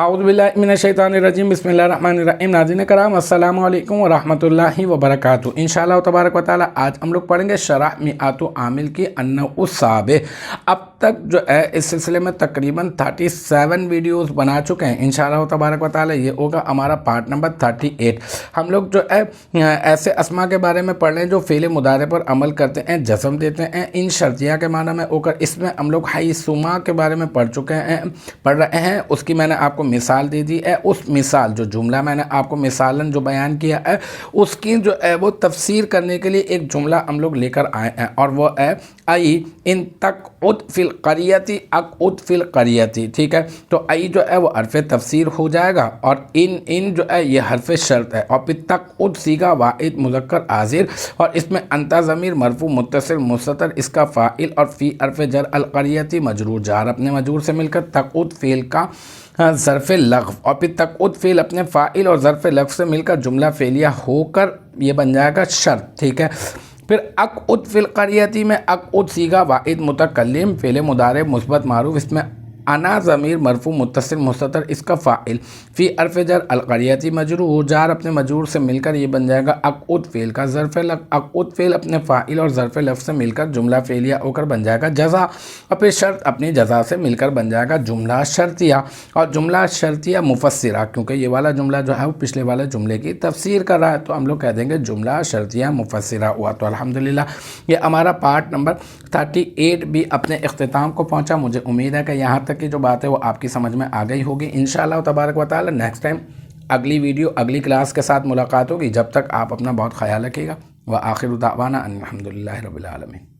औज़ुबिल्लाहि मिनश्शैतानिर्रजीम बिस्मिल्लाहिर्रहमानिर्रहीम। नाज़रीन करम अस्सलामु अलैकुम व रहमतुल्लाहि व बरकातुहू। इंशाअल्लाह तबारक व तआला आज हम लोग पढ़ेंगे शरह मिआतु आमिल की अन्नउस्साबे। अब तक जो है इस सिलसिले में तकरीबन 37 वीडियोस बना चुके हैं। इंशाअल्लाह तबारक व तआला ये होगा हमारा पार्ट नंबर 38। हम लोग जो है ऐसे अस्मा के बारे में पढ़ रहे हैं जो फ़ेल मुदारे पर अमल करते हैं, जज़म देते हैं, इन शर्तिया के माना में होकर। इसमें हम लोग हैसुमा के बारे में पढ़ रहे हैं। उसकी मैंने आपको मिसाल दे दी है। उस मिसाल जो जुमला मैंने आपको मिसालन जो बयान किया है उसकी जो है वो तफसीर करने के लिए एक जुमला हम लोग लेकर आए हैं, और वो है आई इन तक उद फिल करियती अक उद फिल करियती। ठीक है, तो आई जो है वो हरफ तफसीर हो जाएगा, और इन जो है ये हरफ शर्त है, और फिर तक उद सीगा वाहिद मुज़क्कर आज़िर, और इसमें अंता ज़मीर मरफू मुत्तसिल मुस्ततर इसका फ़ाइल, और फ़ी हरफ जर अल करियती मजरूर जार अपने मजरूर से मिलकर तक उद फ़ेल का ज़र्फ़ लग़्व, और फिर तक़उद फ़ेल अपने फ़ाइल और ज़र्फ़ लग़्व से मिलकर जुमला फ़ेलिया होकर ये बन जाएगा शर्त। ठीक है, फिर अक़उद फ़िल क़रियती में अक़उद सीगा वाहिद मुतकल्लिम फ़ेल मुदारे मुस्बत मारूफ़, इसमें अना ज़मीर मरफू मुत्तसिल मुस्ततर इसका फ़ाइल, फ़ी हरफ़ जर अल क़रियती मजरूर जार अपने मजरूर से मिलकर ये बन जाएगा अक़उद फ़ेल का ज़र्फ़ लग़्व, अक़उद फ़ेल अपने फ़ाइल और ज़र्फ़ लग़्व से मिलकर जुमला फ़ेलिया होकर बन जाएगा जज़ा, और फिर शर्त अपनी जज़ा से मिलकर बन जाएगा जुमला शर्तिया। और जुमला शर्तिया मुफ़स्सिरा, क्योंकि ये वाला जुमला जो है वो पिछले वाले जुमले की तफसीर कर रहा है, तो हम लोग कह देंगे जुमला शर्तिया मुफ़स्सिरा हुआ। तो अल्हम्दुलिल्लाह ये हमारा पार्ट नंबर 38 भी अपने इख्तिताम को पहुँचा। मुझे उम्मीद है कि यहाँ तक की जो बात है वो आपकी समझ में आ गई होगी। इंशाअल्लाह तबारक व तआला नेक्स्ट टाइम अगली वीडियो अगली क्लास के साथ मुलाकात होगी। जब तक आप अपना बहुत ख्याल रखिएगा। व आखिर दावाना अनिल हम्दुलिल्लाहि रब्बिल आलमीन।